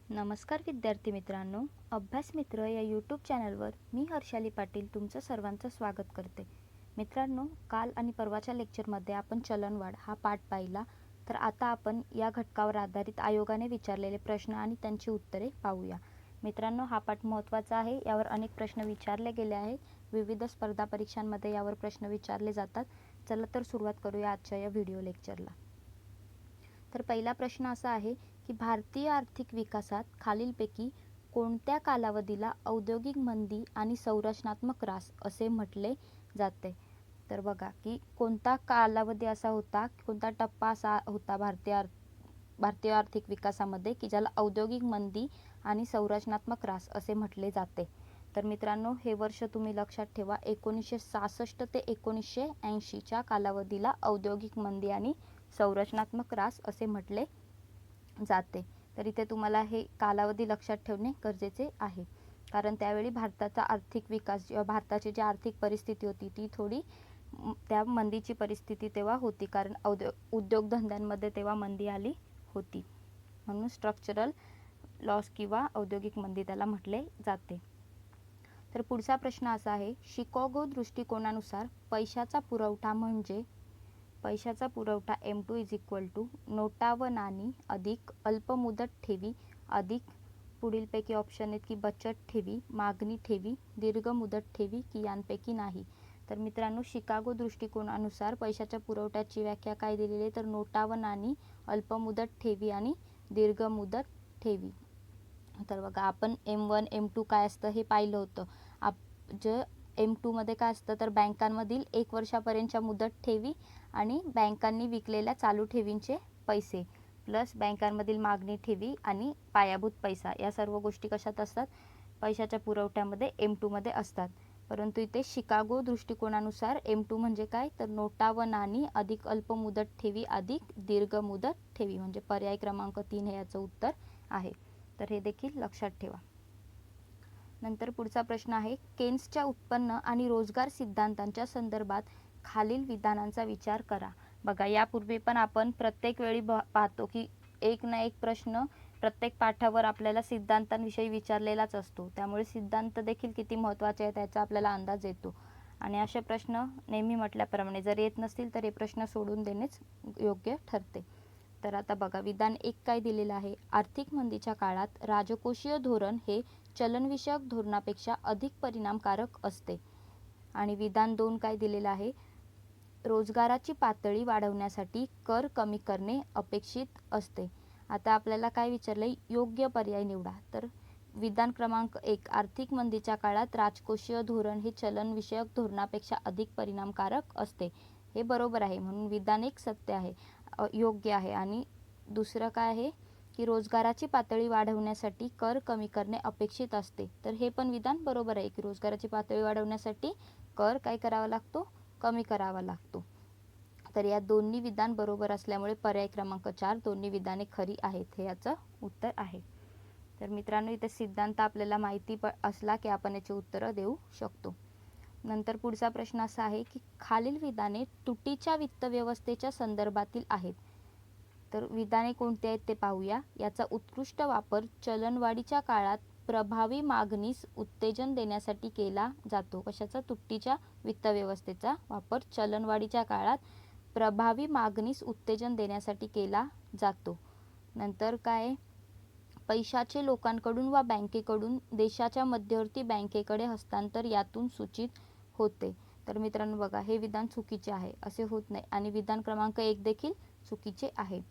नमस्कार विद्यार्थी मित्रांनो, अभ्यास मित्र या यूट्यूब चॅनलवर मी हर्षाली पाटील तुमचं सर्वांचं स्वागत करते. मित्रांनो, काल आणि परवाच्या लेक्चरमध्ये आपण चलनवाढ हा पाठ पाहिला. तर आता आपण या घटकावर आधारित आयोगाने विचारलेले प्रश्न आणि त्यांची उत्तरे पाहूया. मित्रांनो, हा पाठ महत्त्वाचा आहे. यावर अनेक प्रश्न विचारले गेले आहेत. विविध स्पर्धा परीक्षांमध्ये यावर प्रश्न विचारले जातात. चला तर सुरुवात करूया आजच्या या व्हिडिओ लेक्चरला. तर पहिला प्रश्न असा आहे की भारतीय आर्थिक विकासात खालीलपैकी कोणत्या कालावधीला औद्योगिक मंदी आणि संरचनात्मक ऱ्हास असे म्हटले जाते. तर बघा की कोणता कालावधी असा होता, कोणता टप्पा असा होता भारतीय आर्थिक विकासामध्ये की ज्याला औद्योगिक मंदी आणि संरचनात्मक ऱ्हास असे म्हटले जाते. तर मित्रांनो, हे वर्ष तुम्ही लक्षात ठेवा. 1966 ते 1980च्या कालावधीला औद्योगिक मंदी आणि संरचनात्मक ऱ्हास असे म्हटले जाते. तर इथे तुम्हाला हे कालावधी लक्षात ठेवणे गरजेचे आहे, कारण त्यावेळी भारताचा आर्थिक विकास किंवा भारताची जी आर्थिक परिस्थिती होती ती थोडी त्या मंदीची परिस्थिती तेव्हा होती, कारण उद्योगधंद्यांमध्ये तेव्हा मंदी आली होती. म्हणून स्ट्रक्चरल लॉस किंवा औद्योगिक मंदी त्याला म्हटले जाते. तर पुढचा प्रश्न असा आहे, शिकागो दृष्टिकोनानुसार पैशाचा पुरवठा म्हणजे पैशाचा पुरवठा M2 इज इक्वल टू नोटा व नाणी अधिक अल्पमुदत ठेवी अधिक पुढीलपैकी ऑप्शन आहेत की बचत ठेवी, मागणी ठेवी, दीर्घ मुदत ठेवी की यांपैकी नाही. तर मित्रांनो, शिकागो दृष्टिकोनानुसार पैशाच्या पुरवठ्याची व्याख्या काय दिलेली आहे, तर नोटा व नाणी, अल्पमुदत ठेवी आणि दीर्घ मुदत ठेवी. तर बघा, आपण M1 M2 काय असतं हे पाहिलं होतं. जे M2 मध्ये काय असतं, तर बँकांमधील 1 वर्षापर्यंतच्या मुदत ठेवी आणि बँकांनी विकलेल्या चालू ठेवींचे पैसे प्लस बँकांमधील मागणी ठेवी आणि पायाभूत पैसा, या सर्व गोष्टी कशात असतात, पैशाच्या पुरवठ्यामध्ये M2 मध्ये असतात. परंतु इथे शिकागो दृष्टिकोनानुसार M2 म्हणजे काय, तर नोटा व नाणी अधिक अल्पमुदत ठेवी अधिक दीर्घ मुदत ठेवी, म्हणजे पर्याय क्रमांक 3 हे याचं उत्तर आहे. तर हे देखील लक्षात ठेवा. नंतर पुढचा प्रश्न आहे, केन्सच्या उत्पन्न आणि रोजगार सिद्धांतांच्या संदर्भात खालील विधानांचा विचार करा. बघा, यापूर्वी पण आपण प्रत्येक वेळी पाहतो की एक ना एक प्रश्न प्रत्येक पाठावर आपल्याला सिद्धांतांविषयी विचारलेलाच असतो. त्यामुळे सिद्धांत देखील किती महत्त्वाचे आहेत याचा आपल्याला अंदाज येतो. आणि असे प्रश्न नेहमी म्हटल्याप्रमाणे जर येत नसतील तर हे प्रश्न सोडून देणेच योग्य ठरते. तर आता बघा, विधान 1 काय दिलेलं आहे, आर्थिक मंदीच्या काळात राजकोषीय धोरण हे चलनविषयक धोरणापेक्षा अधिक परिणामकारक असते. आणि विधान 2 काय दिलेलं आहे, रोजगाराची पातळी वाढवण्यासाठी कर कमी करणे अपेक्षित असते. आता आपल्याला काय विचारलंय, योग्य पर्याय निवडा. तर विधान क्रमांक 1, आर्थिक मंदीच्या काळात राजकोषीय धोरण हे चलनविषयक धोरणापेक्षा अधिक परिणामकारक असते, हे बरोबर आहे. म्हणून विधान 1 सत्य आहे, योग्य आहे. आणि दुसरं काय आहे की रोजगाराची पातळी वाढवण्यासाठी कर कमी करणे अपेक्षित असते. तर हे पण विधान बरोबर आहे की रोजगाराची पातळी वाढवण्यासाठी कर काय करावा लागतो, कमी करावा लागतो. तर या दोन्ही विधान बरोबर असल्यामुळे पर्याय क्रमांक 4 दोन्ही विधाने खरी आहेत, हे याचं उत्तर आहे. तर मित्रांनो, इथे सिद्धांत आपल्याला माहिती असला की आपण याची उत्तरं देऊ शकतो. नंतर पुढचा प्रश्न असा आहे की खालील विधाने तुटीच्या वित्त व्यवस्थेच्या संदर्भातील आहेत. तर विधाने कोणती आहेत ते पाहूया. याचा उत्कृष्ट वापर चलनवाढीच्या काळात प्रभावी मागणीस उत्तेजन देण्यासाठी केला जातो. कशाचा, तुटीच्या वित्त व्यवस्थेचा वापर चलनवाढीच्या काळात प्रभावी मागणीस उत्तेजन देण्यासाठी केला जातो. नंतर काय, पैशाचे लोकांकडून वा बँकेकडून देशाच्या मध्यवर्ती बँकेकडे हस्तांतर यातून सूचित होते. तर मित्रांनो बघा, हे विधान चुकीचे आहे, असे होत नाही. आणि विधान क्रमांक 1 देखील चुकीचे आहे.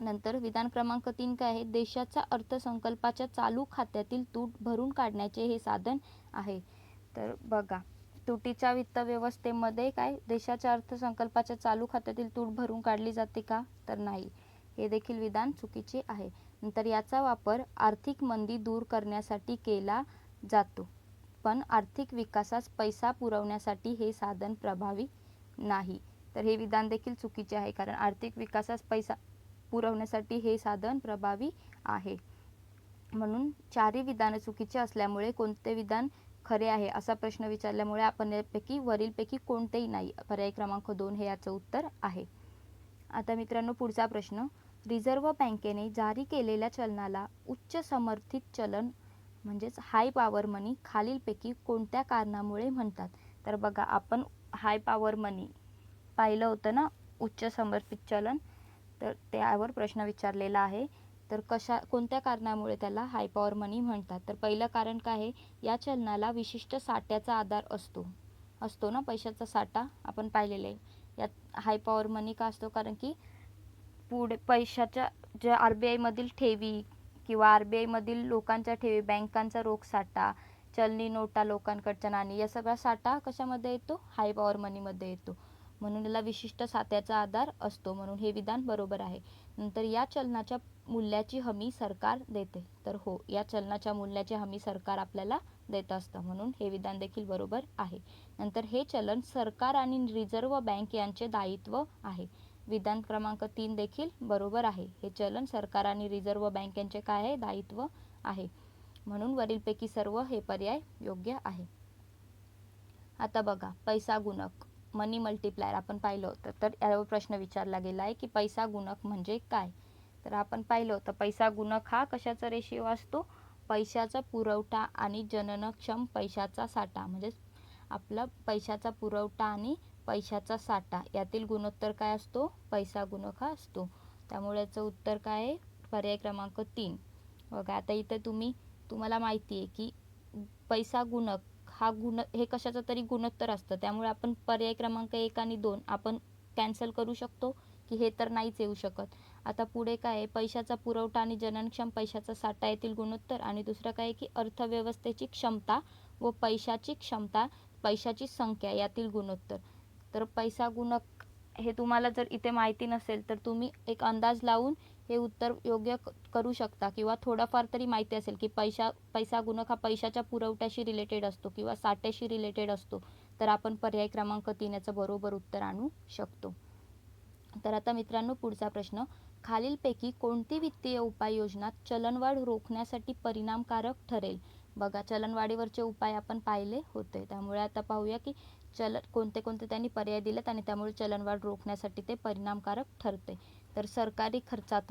नंतर विधान क्रमांक 3 काय आहे, देशाच्या अर्थसंकल्पाच्या चालू खात्यातील तूट भरून काढण्याचे हे साधन आहे. तर बघा, तुटीच्या वित्त व्यवस्थेमध्ये काय देशाच्या अर्थसंकल्पाच्या चालू खात्यातील तूट भरून काढली जाते का, तर नाही, हे देखील विधान चुकीचे आहे. नंतर याचा वापर आर्थिक मंदी दूर करण्यासाठी केला जातो, पण आर्थिक विकासास पैसा पुरवण्यासाठी हे साधन प्रभावी नाही. तर हे विधान देखील चुकीचे आहे, कारण आर्थिक विकासास पैसा पुरवण्यासाठी हे साधन प्रभावी आहे. म्हणून चारही विधाने चुकीचे असल्यामुळे कोणते विधान खरे आहे असा प्रश्न विचारल्यामुळे आपण यापैकी वरीलपैकी कोणतेही नाही, पर्याय क्रमांक 2 हे याचं उत्तर आहे. आता मित्रांनो, पुढचा प्रश्न, रिझर्व्ह बँकेने जारी केलेल्या चलनाला उच्च समर्थित चलन म्हणजेच हाय पॉवर मनी खालीलपैकी कोणत्या कारणामुळे म्हणतात? तर बघा, आपण हाय पॉवर मनी पाहिलं होतं ना, उच्च समर्थित चलन. तर त्यावर प्रश्न विचारलेला आहे. तर कोणत्या कारणामुळे त्याला हाय पॉवर मनी म्हणतात? तर पहिलं कारण काय आहे, या चलनाला विशिष्ट साठ्याचा आधार असतो ना, पैशाचा साठा आपण पाहिलेले आहे. यात हाय पॉवर मनी का असतो? कारण की पुढे पैशाच्या ज्या RBI मधील ठेवी किंवा RBI मधील लोकांच्या ठेवी, बँकांचा रोख साठा, चलनी नोटा, लोकांकडच्या नाणी, या सगळा साठा कशामध्ये येतो? हाय पॉवर मनीमध्ये येतो. म्हणून याला विशिष्ट साठ्याचा आधार असतो, म्हणून हे विधान बरोबर आहे. नंतर या चलनाच्या मूल्याची हमी सरकार देते. तर हो, या चलनाच्या मूल्याची हमी सरकार आपल्याला देत असतं, म्हणून हे विधान देखील बरोबर आहे. नंतर हे चलन सरकार आणि रिझर्व्ह बँक यांचे दायित्व आहे. विधान क्रमांक 3 देखील बरोबर आहे. हे चलन सरकार आणि रिझर्व्ह बँक यांचे काय आहे? दायित्व आहे. म्हणून वरीलपैकी सर्व हे पर्याय योग्य आहे. आता बघा, पैसा गुणक मनी मल्टिप्लायर आपण पाहिलं होतं. तर यावर प्रश्न विचारला गेला आहे की पैसा गुणक म्हणजे काय? तर आपण पाहिलं होतं, पैसा गुणक हा कशाचा रेशिओ असतो? पैशाचा पुरवठा आणि जननक्षम पैशाचा साठा, म्हणजे आपला पैशाचा पुरवठा आणि पैशाचा साठा यातील गुणोत्तर काय असतो? पैसा गुणक हा असतो. त्यामुळे याचं उत्तर काय आहे? पर्याय क्रमांक 3. बघा, आता इथे तुम्हाला माहिती आहे की पैसा गुणक हे कशाचं तरी गुणोत्तर असतं. त्यामुळे आपण पर्याय क्रमांक 1 आणि 2 आपण कॅन्सल करू शकतो की हे तर नाहीच येऊ शकत. आता पुढे काय आहे? पैशाचा पुरवठा आणि जननक्षम पैशाचा साठा येथील गुणोत्तर, आणि दुसरं काय आहे की अर्थव्यवस्थेची क्षमता व पैशाची संख्या यातील गुणोत्तर. तर पैसा गुणक हे तुम्हाला जर इथे माहिती नसेल तर तुम्ही एक अंदाज लावून हे उत्तर योग्य करू शकता, किंवा थोडंफार तरी माहिती असेल की पैसा गुणक हा पैशाच्या पुरवठ्याशी रिलेटेड असतो किंवा साठ्याशी रिलेटेड असतो, तर आपण पर्याय क्रमांक 3 याचं बरोबर उत्तर आणू शकतो. तर आता मित्रांनो, पुढचा प्रश्न, खालीलपैकी कोणती वित्तीय उपाययोजना चलनवाढ रोखण्यासाठी परिणामकारक ठरेल? बघा, चलनवाढीवरचे उपाय आपण पाहिले होते. त्यामुळे आता पाहूया की कोणते त्यांनी पर्याय दिलेत आणि त्यामुळे चलनवाढ रोखण्यासाठी ते परिणामकारक ठरते. तर सरकारी खर्चात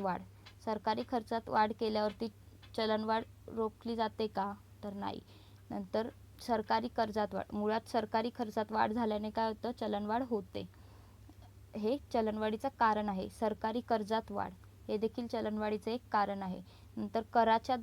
वाढ केल्यावरती चलनवाढ रोखली जाते का? तर नाही. नंतर सरकारी खर्चात वाढ, मुळात सरकारी खर्चात वाढ झाल्याने काय होतं? चलनवाढ होते. हे चलनवाढीचं कारण आहे. सरकारी कर्जात वाढ हे देखील चलनवाढीचं एक कारण आहे. नंतर कराच्या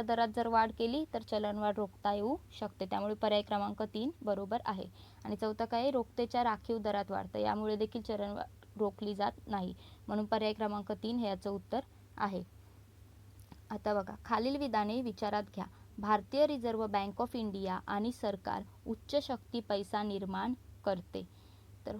दरात जर वाढ केली तर चलनवाढ रोखता येऊ शकते. त्यामुळे पर्याय क्रमांक 3 बरोबर आहे. आणि चौथं काय? रोखतेच्या राखीव दरात वाढ, तर यामुळे देखील चलनवाढ रोखली जात नाही. म्हणून पर्याय क्रमांक 3 हे याचं उत्तर आहे. आता बघा, खालील विधाने विचारात घ्या. भारतीय रिझर्व्ह बँक ऑफ इंडिया आणि सरकार उच्च शक्ती पैसा निर्माण करते. तर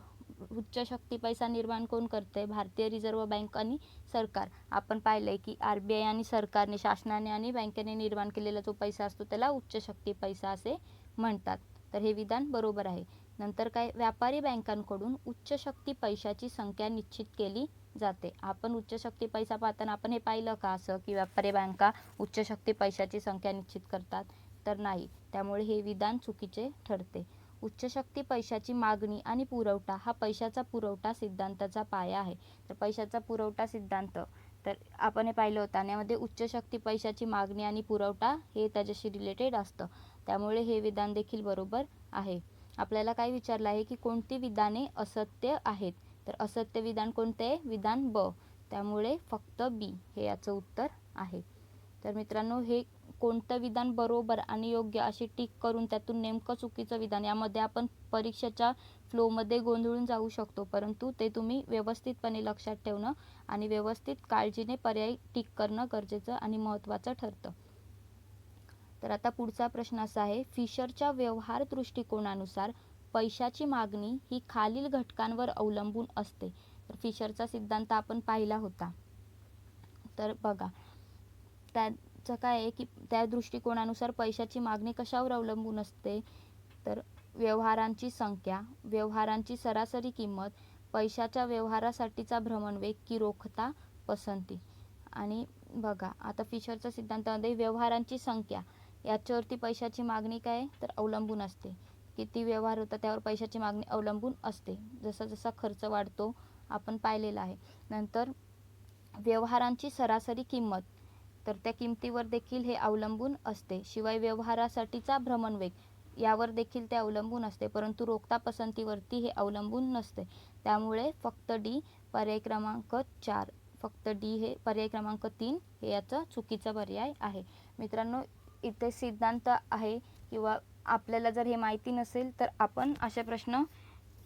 उच्च शक्ती पैसा निर्माण कोण करते? भारतीय रिझर्व्ह बँक आणि सरकार. आपण पाहिलंय की RBI आणि सरकारने, शासनाने आणि बँकेने निर्माण केलेला जो पैसा असतो त्याला उच्च शक्ती पैसा असे म्हणतात. तर हे विधान बरोबर आहे. नंतर काय? व्यापारी बँकांकडून उच्च शक्ती पैशाची संख्या निश्चित केली जाते. आपण उच्च शक्ती पैसा पाहताना आपण हे पाहिलं का असं की व्यापारी बँका उच्च शक्ती पैशाची संख्या निश्चित करतात? तर नाही. त्यामुळे हे विधान चुकीचे ठरते. उच्च शक्ती पैशाची मागणी आणि पुरवठा हा पैशाचा पुरवठा सिद्धांताचा पाया आहे. तर पैशाचा पुरवठा सिद्धांत, तर आपण हे पाहिलं होतं आणि यामध्ये उच्च शक्ती पैशाची मागणी आणि पुरवठा हे त्याच्याशी रिलेटेड असतं. त्यामुळे हे विधान देखील बरोबर आहे. आपल्याला काय विचारलं आहे की कोणती विधाने असत्य आहेत? तर असत्य विधान कोणते आहे? विधान ब. त्यामुळे फक्त बी हे याचं उत्तर आहे. तर मित्रांनो, हे कोणतं विधान बरोबर आणि योग्य अशी टिक करून त्यातून नेमकं चुकीचं विधान, यामध्ये आपण परीक्षेच्या फ्लोमध्ये गोंधळून जाऊ शकतो, परंतु ते तुम्ही व्यवस्थितपणे लक्षात ठेवणं आणि व्यवस्थित काळजीने पर्याय टिक करणं गरजेचं आणि महत्त्वाचं ठरतं. तर आता पुढचा प्रश्न असा आहे, फिशरच्या व्यवहार दृष्टिकोनानुसार पैशाची मागणी ही खालील घटकांवर अवलंबून असते. तर फिशरचा सिद्धांत आपण पाहिला होता. तर बघा, त्याचं काय आहे की त्या दृष्टिकोनानुसार पैशाची मागणी कशावर अवलंबून असते? तर व्यवहारांची संख्या, व्यवहारांची सरासरी किंमत, पैशाच्या व्यवहारासाठीचा भ्रमणवेग की रोखता पसंती. आणि बघा, आता फिशरच्या सिद्धांतामध्ये व्यवहारांची संख्या याच्यावरती पैशाची मागणी काय तर अवलंबून असते. किती व्यवहार होतात त्यावर पैशाची मागणी अवलंबून असते. जसा जसा खर्च वाढतो आपण पाहिलेला आहे. नंतर व्यवहारांची सरासरी किंमत, तर त्या किमतीवर देखील हे अवलंबून असते. शिवाय व्यवहारासाठीचा भ्रमणवेग यावर देखील ते अवलंबून असते, परंतु रोखता पसंतीवरती हे अवलंबून नसते. त्यामुळे फक्त डी पर्याय क्रमांक 4, फक्त डी हे पर्याय क्रमांक 3 हे याचा चुकीचा पर्याय आहे. मित्रांनो, इथे सिद्धांत आहे किंवा आपल्याला जर हे माहिती नसेल तर आपण असे प्रश्न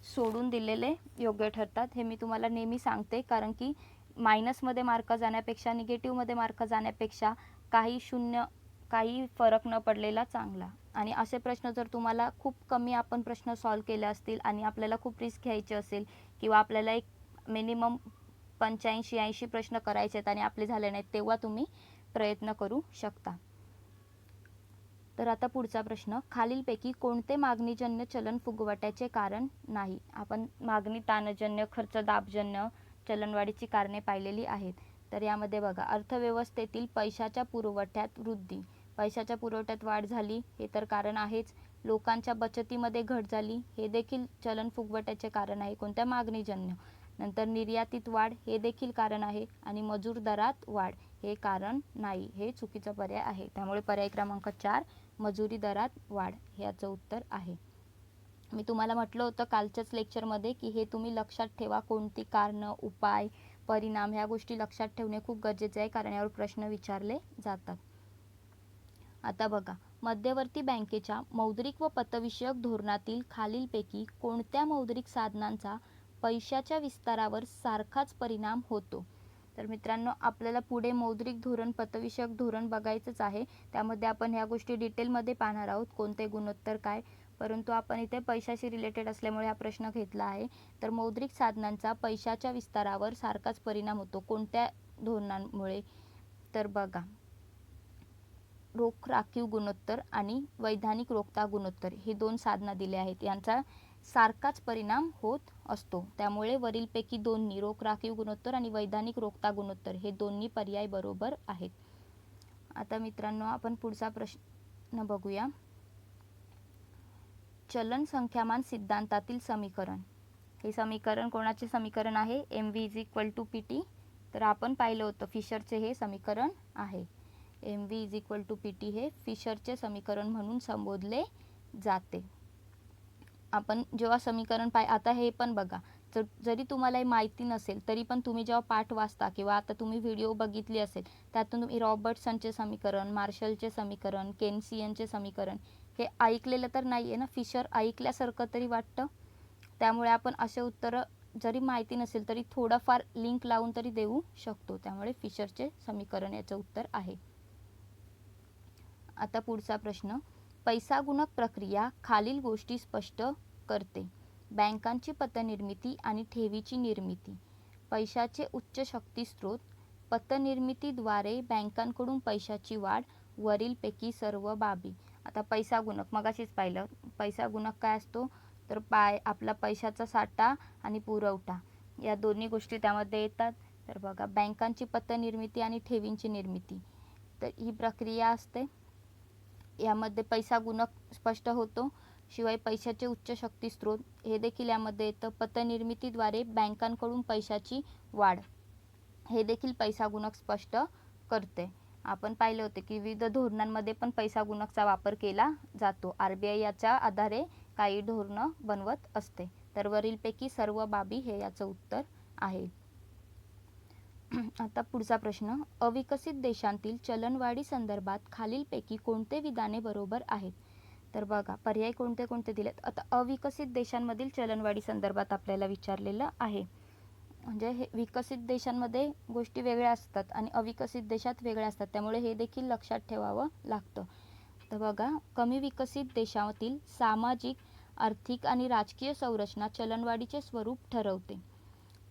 सोडून दिलेले योग्य ठरतात. हे मी तुम्हाला नेहमी सांगते, कारण की मायनसमध्ये मार्क जाण्यापेक्षा, निगेटिव्हमध्ये मार्क जाण्यापेक्षा काही फरक न पडलेला चांगला. आणि असे प्रश्न जर तुम्हाला खूप कमी आपण प्रश्न सॉल्व केले असतील आणि आपल्याला खूप रिस्क घ्यायची असेल किंवा आपल्याला एक मिनिमम 85-80 प्रश्न करायचे आहेत आणि आपले झाले नाहीत, तेव्हा तुम्ही प्रयत्न करू शकता. तर आता पुढचा प्रश्न, खालीलपैकी कोणते मागणीजन्य चलन फुगवट्याचे कारण नाही? आपण मागणी ताणजन्य, खर्च दाबजन्य चलनवाढीची कारणे पाहिलेली आहेत. तर यामध्ये बघा, अर्थव्यवस्थेतील पैशाच्या पुरवठ्यात वृद्धी, पैशाच्या पुरवठ्यात वाढ झाली हे तर कारण आहेच. लोकांच्या बचतीमध्ये घट झाली हे देखील चलन फुगवट्याचे कारण आहे. कोणत्या? मागणीजन्य. नंतर निर्यातीत वाढ हे देखील कारण आहे आणि मजूर दरात वाढ हे कारण नाही, हे चुकीचा पर्याय आहे. त्यामुळे पर्याय क्रमांक 4 मजुरी दरात वाढ हे याचं उत्तर आहे. मी तुम्हाला म्हटलं होतं कालच्याच लेक्चरमध्ये की हे तुम्ही लक्षात ठेवा. कोणती कारणं, उपाय, परिणाम ह्या गोष्टी लक्षात ठेवणे खूप गरजेचे आहे, कारण यावर प्रश्न विचारले जातात. आता बघा, मध्यवर्ती बँकेच्या मौद्रिक व पतविषयक धोरणातील खालीलपैकी कोणत्या मौद्रिक साधनांचा पैशाच्या विस्तारावर सारखाच परिणाम होतो? तर मित्रांनो, आपल्याला पुढे मौद्रिक धोरण, पतविषयक धोरण बघायचंच आहे. त्यामध्ये आपण ह्या गोष्टी डिटेलमध्ये पाहणार आहोत, कोणते गुणोत्तर काय. परंतु आपण इथे पैशाशी रिलेटेड असल्यामुळे हा प्रश्न घेतला आहे. तर मौद्रिक साधनांचा पैशाच्या विस्तारावर सारखाच परिणाम होतो. कोणत्या धोरणांमुळे? तर बघा, रोख राखीव गुणोत्तर आणि वैधानिक रोखता गुणोत्तर हे 2 साधनं दिले आहेत. यांचा सारखाच परिणाम होत असतो. त्यामुळे वरीलपैकी दोन्ही, रोख राखीव गुणोत्तर आणि वैधानिक रोखता गुणोत्तर हे दोन्ही पर्याय बरोबर आहेत. आता मित्रांनो, आपण पुढचा प्रश्न बघूया. चलन संख्यामान सिद्धांतातील समीकरण, हे समीकरण कोणाचे समीकरण आहे? MV = PT. तर आपण पाहिलं होतं फिशरचे हे समीकरण आहे. MV = PT हे फिशरचे समीकरण म्हणून संबोधले जाते. आपण जेव्हा समीकरण आता हे पण बघा, जरी तुम्हाला हे माहिती नसेल तरी पण तुम्ही जेव्हा पाठ वाचता किंवा आता तुम्ही व्हिडिओ बघितली असेल, त्यातून तुम्ही रॉबर्टसनचे समीकरण, मार्शलचे समीकरण, केनसियनचे समीकरण हे ऐकलेलं तर नाही आहे ना? फिशर ऐकल्यासारखं तरी वाटतं. त्यामुळे आपण असे उत्तरं जरी माहिती नसेल तरी थोडंफार लिंक लावून तरी देऊ शकतो. त्यामुळे फिशरचे समीकरण याचं उत्तर आहे. आता पुढचा प्रश्न, पैसा गुणक प्रक्रिया खालील गोष्टी स्पष्ट करते: बँकांची पतनिर्मिती आणि ठेवीची निर्मिती, पैशाचे उच्च शक्ती स्रोत, पतनिर्मितीद्वारे बँकांकडून पैशाची वाढ, वरीलपैकी सर्व बाबी. आता पैसा गुणक मगाशीच पाहिलं. पैसा गुणक काय असतो? तर आपला पैशाचा साठा आणि पुरवठा या दोन्ही गोष्टी त्यामध्ये येतात. तर बघा, बँकांची पतनिर्मिती आणि ठेवींची निर्मिती, तर ही प्रक्रिया असते. यामध्ये पैसा गुणक स्पष्ट होतो. शिवाय पैशाचे उच्च शक्ती स्रोत हे देखील यामध्ये येतं. पतनिर्मितीद्वारे बँकांकडून पैशाची वाढ हे देखील पैसा गुणक स्पष्ट करते. आपण पाहिले होते की विविध धोरणांमध्ये पण पैसा गुणकचा वापर केला जातो. RBI याच्या आधारे काही धोरणं बनवत असते. तर वरीलपैकी सर्व बाबी हे याचं उत्तर आहे. आता पुढचा प्रश्न, अविकसित देशांतील चलनवाढी संदर्भात खालीलपैकी कोणते विधाने बरोबर आहेत? तर बघा, पर्याय कोणते कोणते दिलेत. आता अविकसित देशांमधील चलनवाढी संदर्भात आपल्याला विचारलेलं आहे. म्हणजे हे विकसित देशांमध्ये गोष्टी वेगळ्या असतात आणि अविकसित देशात वेगळ्या असतात. त्यामुळे हे देखील लक्षात ठेवावं लागतं. तर बघा, कमी विकसित देशातील सामाजिक, आर्थिक आणि राजकीय संरचना चलनवाढीचे स्वरूप ठरवते.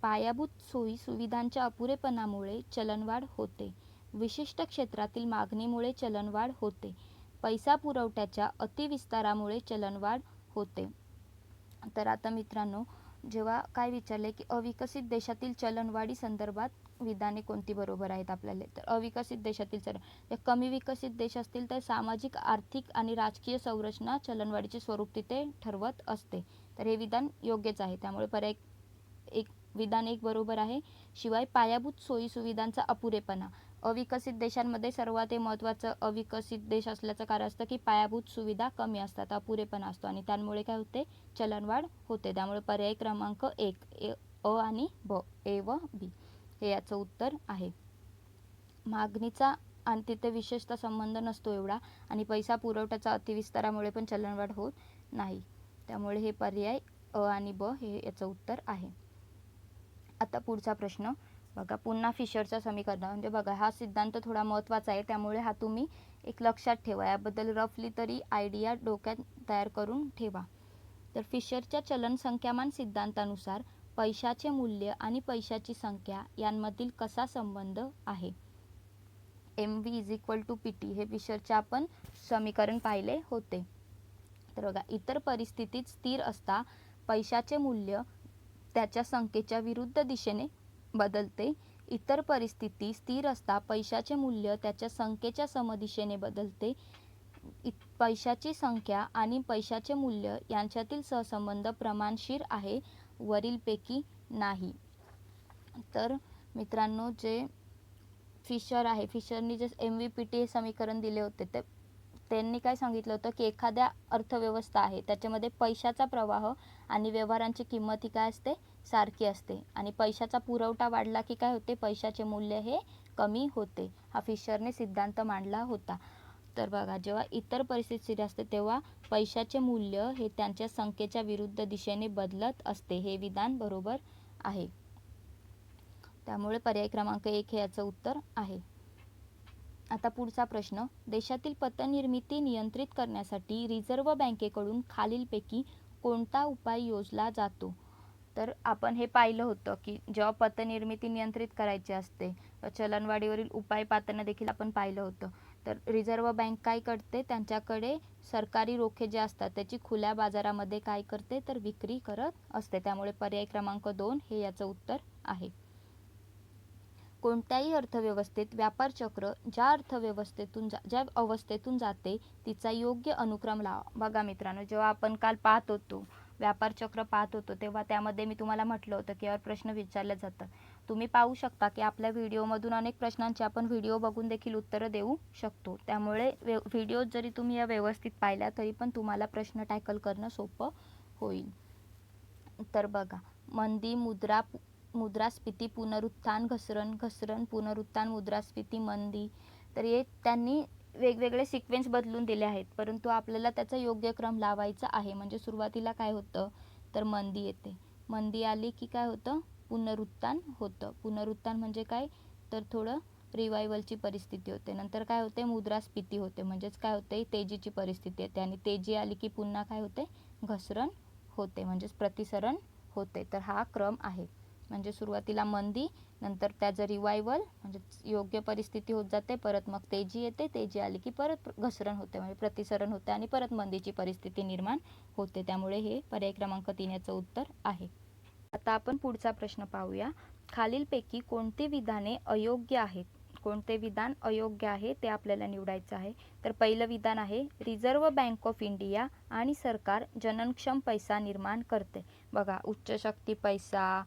पायाभूत सोयी सुविधांच्या अपुरेपणामुळे चलनवाढ होते. विशिष्ट क्षेत्रातील मागणीमुळे चलनवाढ होते. पैसा पुरवठ्याच्या अतिविस्तारामुळे चलनवाढ होते. तर आता मित्रांनो, जेव्हा काय विचारले की अविकसित देशातील चलनवाढी संदर्भात विधाने कोणती बरोबर आहेत आपल्याला, तर अविकसित देशातील कमी विकसित देश असतील तर सामाजिक, आर्थिक आणि राजकीय संरचना चलनवाढीचे स्वरूप तिथे ठरवत असते. तर हे विधान योग्यच आहे. त्यामुळे पर्याय 1 विधान 1 बरोबर आहे. शिवाय पायाभूत सोयीसुविधांचा अपुरेपणा. अविकसित देशांमध्ये सर्वात महत्त्वाचं अविकसित देश असल्याचं कारण असतं की पायाभूत सुविधा कमी असतात, अपुरेपणा असतो आणि त्यामुळे काय होते, चलनवाढ होते. त्यामुळे पर्याय क्रमांक 1 अ आणि ब, ए व बी हे याचं उत्तर आहे. मागणीचा आणि तिथे विशेषतः संबंध नसतो एवढा आणि पैसा पुरवठ्याचा अतिविस्तारामुळे पण चलनवाढ होत नाही. त्यामुळे हे पर्याय अ आणि ब हे याचं उत्तर आहे. आता पुढचा प्रश्न बघा. पुन्हा फिशरच्या समीकरण म्हणजे बघा हा सिद्धांत थोडा महत्त्वाचा आहे, त्यामुळे हा तुम्ही एक लक्षात ठेवा. याबद्दल रफली तरी आयडिया डोक्यात तयार करून ठेवा. तर फिशरच्या चलन संख्यामान सिद्धांतानुसार पैशाचे मूल्य आणि पैशाची संख्या यांमधील कसा संबंध आहे. MV = PT हे फिशरचे आपण समीकरण पाहिले होते. तर बघा, इतर परिस्थितीत स्थिर असता पैशाचे मूल्य त्याच्या संख्येच्या विरुद्ध दिशेने बदलते. इतर परिस्थिती स्थिर असता पैशाचे मूल्य त्याच्या संख्येच्या समदिशेने बदलते. पैशाची संख्या आणि पैशाचे मूल्य यांच्यातील सहसंबंध प्रमाणशीर आहे, वरीलपैकी नाही. तर मित्रांनो, जे फिशर आहे, फिशरनी जे MVPT हे समीकरण दिले होते, ते त्यांनी काय सांगितलं होतं की एखाद्या अर्थव्यवस्था आहे त्याच्यामध्ये पैशाचा प्रवाह आणि व्यवहारांची किंमत ही काय असते, सारखी असते आणि पैशाचा पुरवठा वाढला की काय होते, पैशाचे मूल्य हे कमी होते. हा फिशरने सिद्धांत मांडला होता. तर बघा, जेव्हा इतर परिस्थिती स्थिर असते तेव्हा पैशाचे मूल्य हे त्यांच्या संख्येच्या विरुद्ध दिशेने बदलत असते. हे विधान बरोबर आहे. त्यामुळे पर्याय क्रमांक 1 हे याचं उत्तर आहे. आता पुढचा प्रश्न. देशातील पतनिर्मिती नियंत्रित करण्यासाठी रिझर्व्ह बँकेकडून खालीलपैकी कोणता उपाय योजला जातो. तर आपण हे पाहिलं होतं की जेव्हा पतनिर्मिती नियंत्रित करायची असते, चलनवाढीवरील उपाय पाहताना देखील आपण पाहिलं होतं. तर रिझर्व्ह बँक काय करते, त्यांच्याकडे सरकारी रोखे जे असतात त्याची खुल्या बाजारामध्ये काय करते, तर विक्री करत असते. त्यामुळे पर्याय क्रमांक 2 हे याचं उत्तर आहे. कोणत्याही अर्थव्यवस्थेत व्यापार चक्र ज्या अवस्थेतून जाते तिचा योग्य अनुक्रम लावा. बघा मित्रांनो, जेव्हा आपण काल पाहत होतो, व्यापार चक्र पाहत होतो, तेव्हा त्यामध्ये मी तुम्हाला म्हटलं होतं की यावर प्रश्न विचारले जातात. तुम्ही पाहू शकता की आपल्या व्हिडिओमधून अनेक प्रश्नांची आपण व्हिडिओ बघून देखील उत्तरं देऊ शकतो. त्यामुळे व्हिडिओ जरी तुम्ही या व्यवस्थित पाहिल्या तरी पण तुम्हाला प्रश्न टॅकल करणं सोपं होईल. तर बघा, मंदी, मुद्रास्फीती, पुनरुत्थान, घसरण, पुनरुत्थान, मुद्रास्फीती, मंदी. तर हे त्यांनी वेगवेगळे सिक्वेन्स बदलून दिले आहेत, परंतु आपल्याला त्याचा योग्य क्रम लावायचा आहे. म्हणजे सुरुवातीला काय होतं, तर मंदी येते. मंदी आली की काय होतं, पुनरुत्थान होतं. पुनरुत्थान म्हणजे काय, तर थोडं रिवायवलची परिस्थिती होते. नंतर काय होते, मुद्रास्फीती होते, म्हणजेच काय होते, तेजीची परिस्थिती येते. आणि तेजी आली की पुन्हा काय होते, घसरण होते, म्हणजेच प्रतिसरण होते. तर हा क्रम आहे. म्हणजे सुरुवातीला मंदी, नंतर त्याचं रिवायवल म्हणजे योग्य परिस्थिती होत जाते, परत मग तेजी येते, तेजी आली की परत घसरण होते, म्हणजे प्रतिसरण होते आणि परत मंदीची परिस्थिती निर्माण होते. त्यामुळे हे पर्याय क्रमांक 3 याचं उत्तर आहे. आता आपण पुढचा प्रश्न पाहूया. खालीलपैकी कोणती विधाने अयोग्य आहेत. कोणते विधान अयोग्य आहे ते आपल्याला निवडायचं आहे. तर पहिलं विधान आहे, रिझर्व्ह बँक ऑफ इंडिया आणि सरकार जननक्षम पैसा निर्माण करते. बघा, उच्च शक्ती पैसा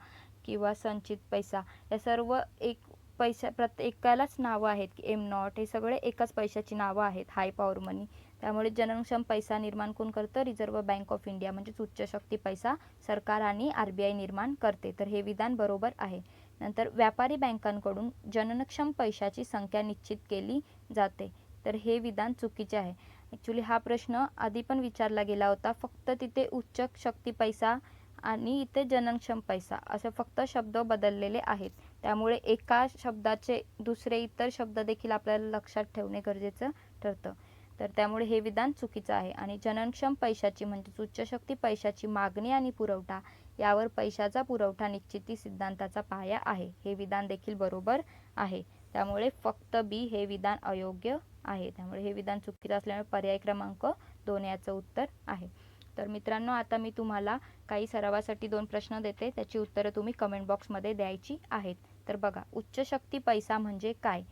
किंवा संचित पैसा या सर्व एक पैसा, प्रत्येकालाच नावं आहेत की M0, हे सगळे एकाच पैशाची नावं आहेत, हाय पॉवर मनी. त्यामुळे जननक्षम पैसा निर्माण कोण करतं, रिझर्व्ह बँक ऑफ इंडिया म्हणजेच उच्च शक्ती पैसा सरकार आणि RBI निर्माण करते. तर हे विधान बरोबर आहे. नंतर व्यापारी बँकांकडून जननक्षम पैशाची संख्या निश्चित केली जाते. तर हे विधान चुकीचे आहे. ॲक्च्युली हा प्रश्न आधी पण विचारला गेला होता, फक्त तिथे उच्च शक्ती पैसा आणि इथे जननक्षम पैसा असे फक्त शब्द बदललेले आहेत. त्यामुळे एका शब्दाचे दुसरे इतर शब्द देखील आपल्याला लक्षात ठेवणे गरजेचं ठरतं. तर त्यामुळे हे विधान चुकीचं आहे. आणि जननक्षम पैशाची म्हणजेच उच्च शक्ती पैशाची मागणी आणि पुरवठा यावर पैशाचा पुरवठा निश्चिती सिद्धांताचा पाया आहे. हे विधान देखील बरोबर आहे. त्यामुळे फक्त बी हे विधान अयोग्य आहे. त्यामुळे हे विधान चुकीचं असल्यामुळे पर्याय क्रमांक 2 याचं उत्तर आहे. तर मित्रांनो, आता मी तुम्हाला काही सरावासाठी 2 प्रश्न देते, त्याची उत्तरं तुम्ही कमेंट बॉक्समध्ये द्यायची आहेत. तर बघा, उच्च शक्ती पैसा म्हणजे काय.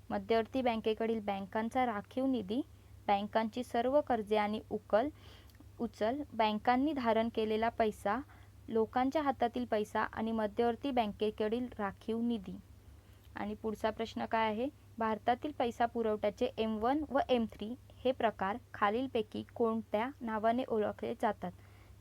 मध्यवर्ती बँकेकडील बँकांचा राखीव निधी, बँकांची सर्व कर्जे आणि उचल, बँकांनी धारण केलेला पैसा, लोकांच्या हातातील पैसा आणि मध्यवर्ती बँकेकडील राखीव निधी. आणि पुढचा प्रश्न काय आहे, भारतातील पैसा पुरवठ्याचे M1 व M3 हे प्रकार खालीलपैकी कोणत्या नावाने ओळखले जातात?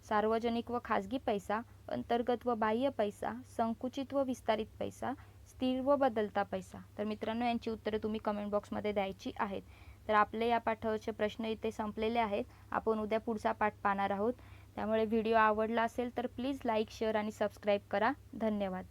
सार्वजनिक व खाजगी पैसा, अंतर्गत व बाह्य पैसा, संकुचित व विस्तारित पैसा, स्थिर व बदलता पैसा. तर मित्रांनो, यांची उत्तरे तुम्ही कमेंट बॉक्समध्ये द्यायची आहेत. तर आपले या पाठावरचे प्रश्न इथे संपलेले आहेत. आपण उद्या पुढचा पाठ पाहणार आहोत. त्यामुळे व्हिडिओ आवडला असेल तर प्लीज लाईक, शेअर आणि सबस्क्राईब करा. धन्यवाद.